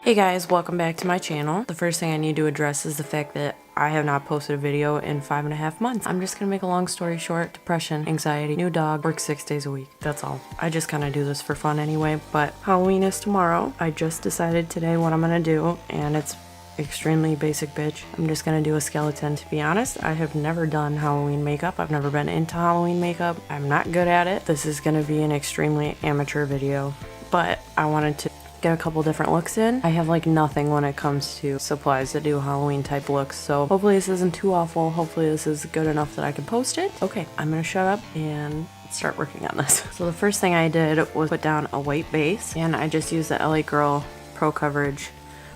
Hey guys, welcome back to my channel. The first thing I need to address is the fact that I have not posted a video in 5.5 months. I'm just gonna make a long story short. Depression, anxiety, new dog, work 6 days a week. That's all. I just kind of do this for fun anyway, but Halloween is tomorrow. I just decided today what I'm gonna do, and it's extremely basic bitch. I'm just gonna do a skeleton. To be honest, I have never done Halloween makeup. I've never been into Halloween makeup. I'm not good at it. This is gonna be an extremely amateur video, but I wanted to get a couple different looks in. I have like nothing when it comes to supplies to do Halloween type looks, so hopefully this isn't too awful. Hopefully this is good enough that I can post it. Okay, I'm gonna shut up and start working on this. So the first thing I did was put down a white base, and I just used the LA Girl Pro Coverage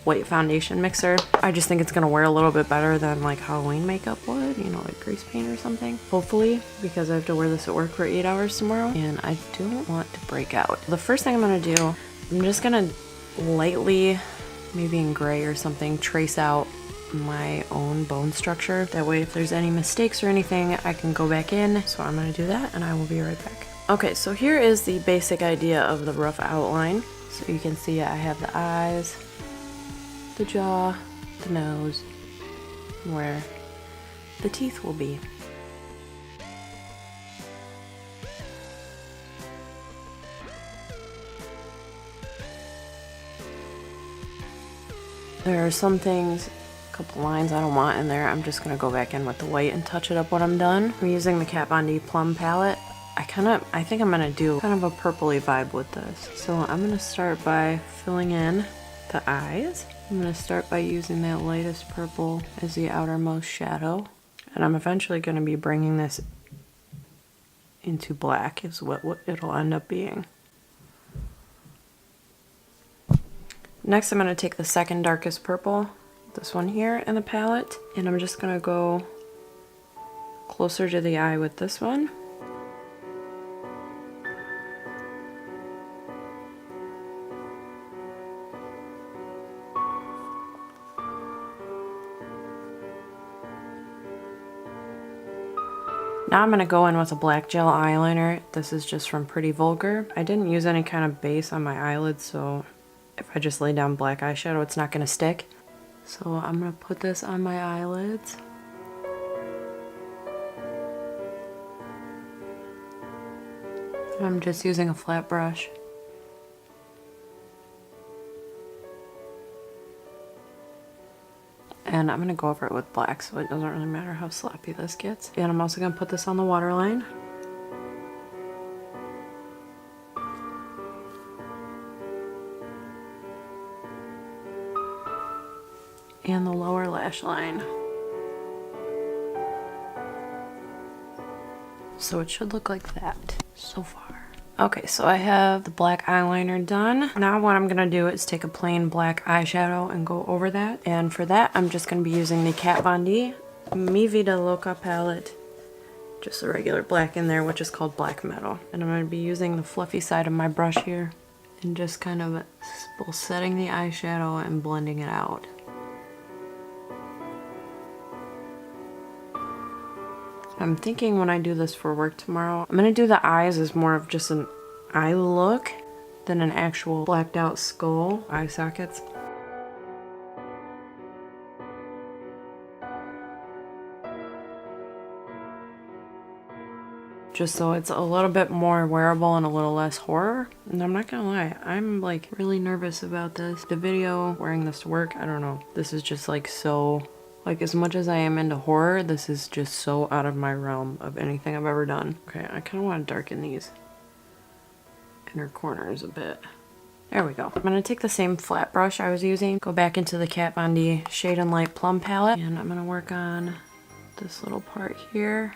white foundation mixer. I just think it's gonna wear a little bit better than like Halloween makeup would, you know, like grease paint or something. Hopefully, because I have to wear this at work for 8 hours tomorrow and I don't want to break out. The first thing I'm gonna do, I'm just gonna lightly, maybe in gray or something, trace out my own bone structure. That way if there's any mistakes or anything, I can go back in. So I'm gonna do that and I will be right back. Okay, so here is the basic idea of the rough outline. So you can see I have the eyes, the jaw, the nose, where the teeth will be. There are some things, a couple lines I don't want in there. I'm just gonna go back in with the white and touch it up when I'm done. I'm using the Kat Von D PLUM palette. I think I'm gonna do kind of a purpley vibe with this. So I'm gonna start by filling in the eyes. I'm gonna start by using that lightest purple as the outermost shadow. And I'm eventually gonna be bringing this into black is what it'll end up being. Next, I'm going to take the second darkest purple, this one here in the palette, and I'm just going to go closer to the eye with this one. Now I'm going to go in with a black gel eyeliner. This is just from Pretty Vulgar. I didn't use any kind of base on my eyelids, so if I just lay down black eyeshadow, it's not going to stick. So I'm going to put this on my eyelids. I'm just using a flat brush. And I'm going to go over it with black, so it doesn't really matter how sloppy this gets. And I'm also going to put this on the waterline. And the lower lash line. So it should look like that so far. Okay, so I have the black eyeliner done. Now what I'm gonna do is take a plain black eyeshadow and go over that. And for that, I'm just gonna be using the Kat Von D VIDA LOCA palette. Just a regular black in there, which is called Black Metal. And I'm gonna be using the fluffy side of my brush here and just kind of both setting the eyeshadow and blending it out. I'm thinking when I do this for work tomorrow, I'm gonna do the eyes as more of just an eye look than an actual blacked out skull, eye sockets. Just so it's a little bit more wearable and a little less horror. And I'm not gonna lie, I'm like really nervous about this. The video, wearing this to work, I don't know. This is just like so... Like, as much as I am into horror, this is just so out of my realm of anything I've ever done. Okay, I kind of want to darken these inner corners a bit. There we go. I'm going to take the same flat brush I was using, go back into the Kat Von D Shade and Light Plum palette, and I'm going to work on this little part here.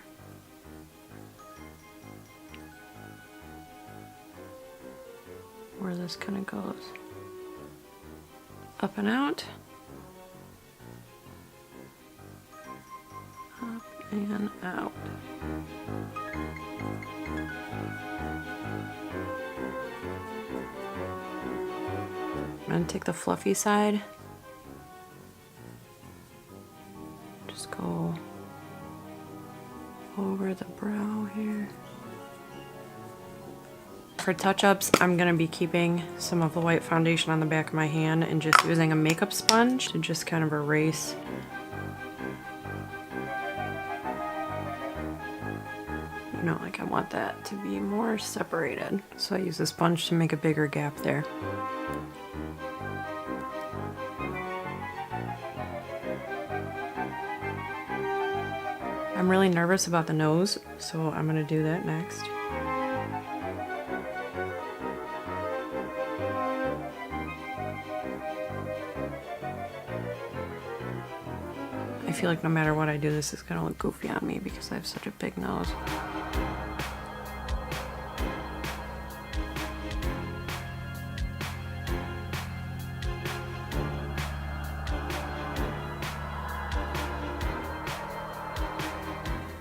Where this kind of goes up and out. And out. I'm going to take the fluffy side, just go over the brow here. For touch-ups, I'm gonna be keeping some of the white foundation on the back of my hand and just using a makeup sponge to just kind of erase. You know, like I want that to be more separated. So I use a sponge to make a bigger gap there. I'm really nervous about the nose, so I'm gonna do that next. I feel like no matter what I do, this is gonna look goofy on me because I have such a big nose.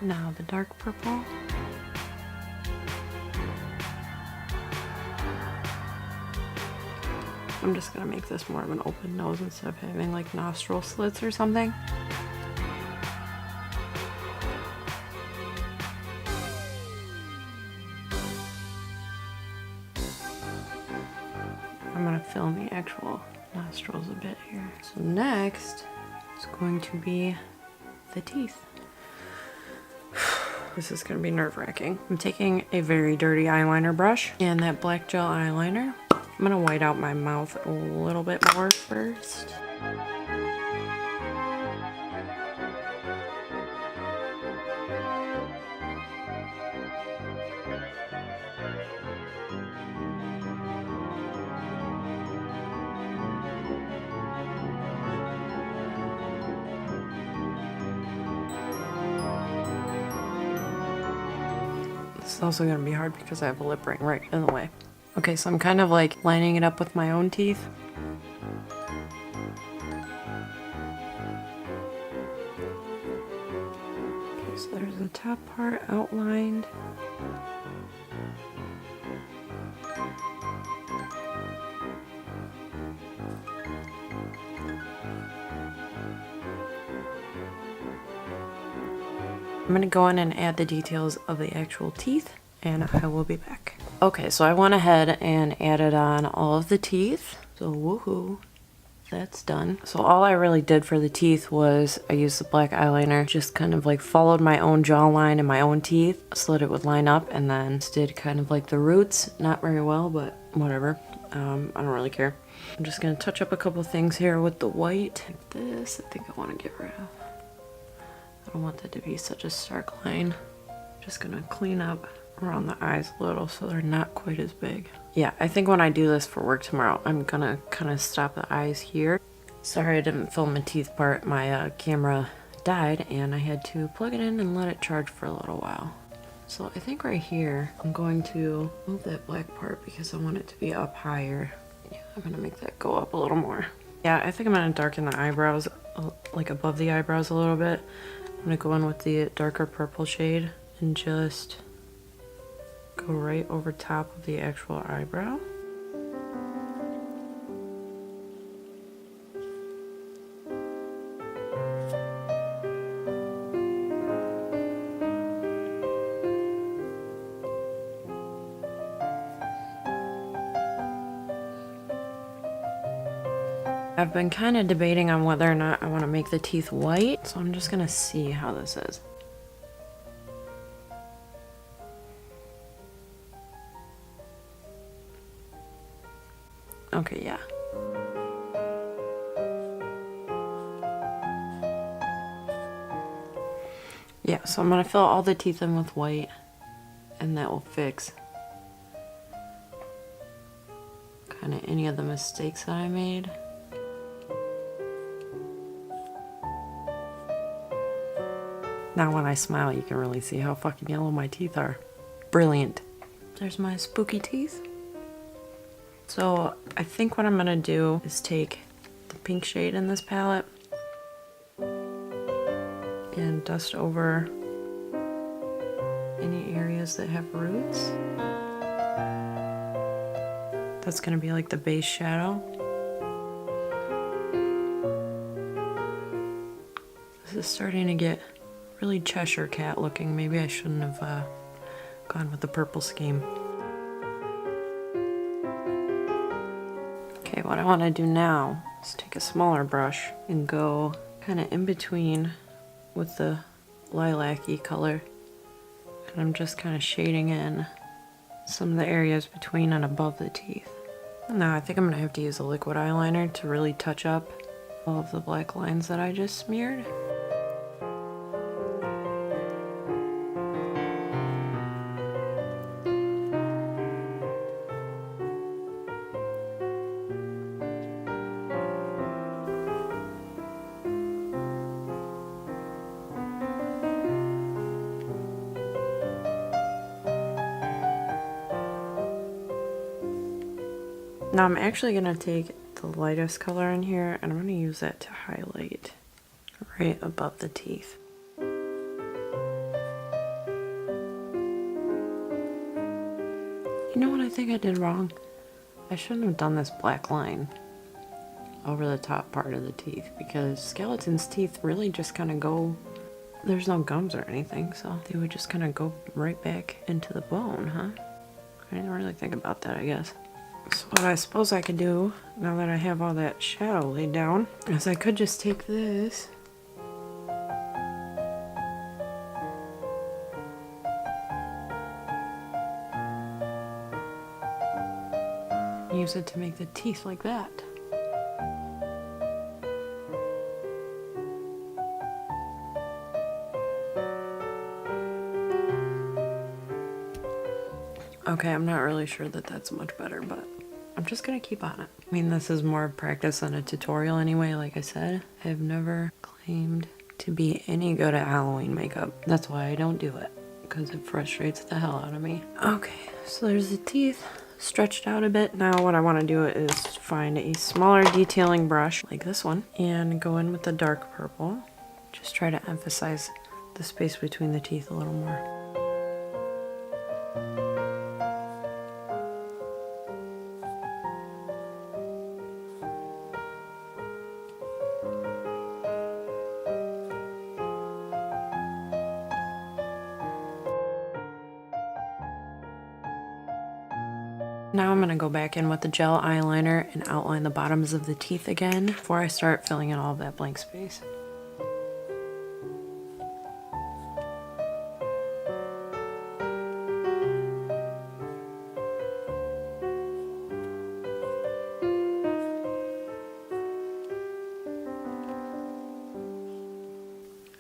Now the dark purple. I'm just gonna make this more of an open nose instead of having like nostril slits or something. I'm gonna fill in the actual nostrils a bit here. So next, it's going to be the teeth. This is gonna be nerve-wracking. I'm taking a very dirty eyeliner brush and that black gel eyeliner. I'm gonna white out my mouth a little bit more first. This is also gonna be hard because I have a lip ring right in the way. Okay, so I'm kind of like lining it up with my own teeth. Okay, so there's the top part outlined. I'm gonna go in and add the details of the actual teeth, and I will be back. Okay, so I went ahead and added on all of the teeth. So woohoo, that's done. So all I really did for the teeth was I used the black eyeliner, just kind of like followed my own jawline and my own teeth so that it would line up, and then did kind of like the roots. Not very well, but whatever. I don't really care. I'm just gonna touch up a couple things here with the white. This, I think I want to get rid of. I don't want that to be such a stark line. Just gonna clean up around the eyes a little so they're not quite as big. Yeah, I think when I do this for work tomorrow, I'm gonna kind of stop the eyes here. Sorry I didn't film the teeth part. My camera died and I had to plug it in and let it charge for a little while. So I think right here, I'm going to move that black part because I want it to be up higher. Yeah, I'm gonna make that go up a little more. Yeah, I think I'm gonna darken the eyebrows, like above the eyebrows a little bit. I'm gonna go in with the darker purple shade and just go right over top of the actual eyebrow. I've been kind of debating on whether or not I want to make the teeth white, so I'm just gonna see how this is. Okay, yeah. Yeah, so I'm gonna fill all the teeth in with white, and that will fix kind of any of the mistakes that I made. Now when I smile, you can really see how fucking yellow my teeth are. Brilliant. There's my spooky teeth. So I think what I'm gonna do is take the pink shade in this palette and dust over any areas that have roots. That's gonna be like the base shadow. This is starting to get really Cheshire Cat looking. Maybe I shouldn't have gone with the purple scheme. what I want to do now is take a smaller brush and go kind of in between with the lilac-y color. And I'm just kind of shading in some of the areas between and above the teeth. Now I think I'm going to have to use a liquid eyeliner to really touch up all of the black lines that I just smeared. Now I'm actually going to take the lightest color in here and I'm going to use that to highlight right above the teeth. You know what I think I did wrong? I shouldn't have done this black line over the top part of the teeth because skeleton's teeth really just kind of go, there's no gums or anything, so they would just kind of go right back into the bone, huh? I didn't really think about that, I guess. So what I suppose I could do, now that I have all that shadow laid down, is I could just take this and use it to make the teeth like that. Okay, I'm not really sure that that's much better, but I'm just gonna keep on it. I mean, this is more practice than a tutorial anyway, like I said. I've never claimed to be any good at Halloween makeup. That's why I don't do it, because it frustrates the hell out of me. Okay, so there's the teeth stretched out a bit. Now what I want to do is find a smaller detailing brush, like this one, and go in with the dark purple. Just try to emphasize the space between the teeth a little more. Now I'm going to go back in with the gel eyeliner and outline the bottoms of the teeth again before I start filling in all of that blank space.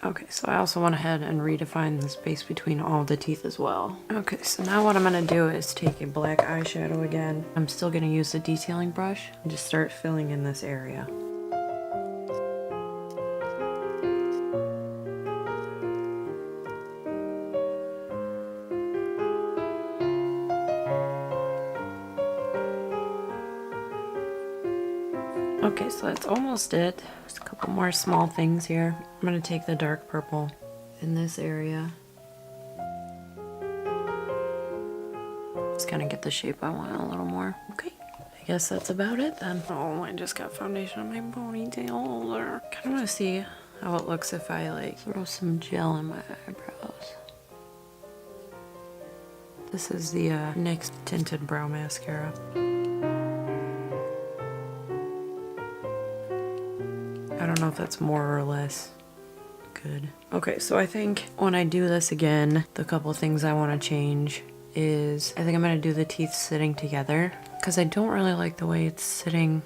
Okay, so I also went ahead and redefined the space between all the teeth as well. Okay, so now what I'm going to do is take a black eyeshadow again. I'm still going to use the detailing brush and just start filling in this area. Okay, so that's almost it. Just a couple more small things here. I'm going to take the dark purple in this area. Just kind of get the shape I want a little more. Okay, I guess that's about it then. Oh, I just got foundation on my ponytail holder. Kind of want to see how it looks if I like throw some gel in my eyebrows. This is the NYX Tinted Brow Mascara. I don't know if that's more or less good. Okay, so I think when I do this again, the couple things I want to change is I think I'm going to do the teeth sitting together because I don't really like the way it's sitting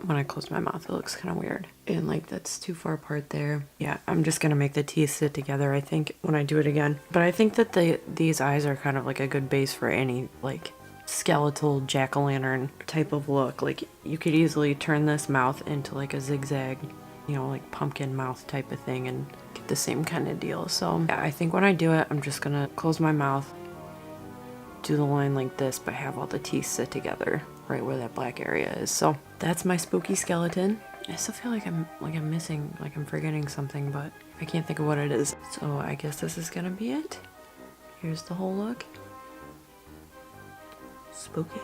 when I close my mouth. It looks kind of weird and like that's too far apart there. Yeah, I'm just going to make the teeth sit together I think when I do it again. But I think that these eyes are kind of like a good base for any like skeletal jack-o'-lantern type of look. Like you could easily turn this mouth into like a zigzag, you know, like pumpkin mouth type of thing and get the same kind of deal. So yeah, I think when I do it, I'm just gonna close my mouth, do the line like this, but have all the teeth sit together right where that black area is. So that's my spooky skeleton. I still feel like I'm missing, like I'm forgetting something, but I can't think of what it is. So I guess this is gonna be it. Here's the whole look. Spooky.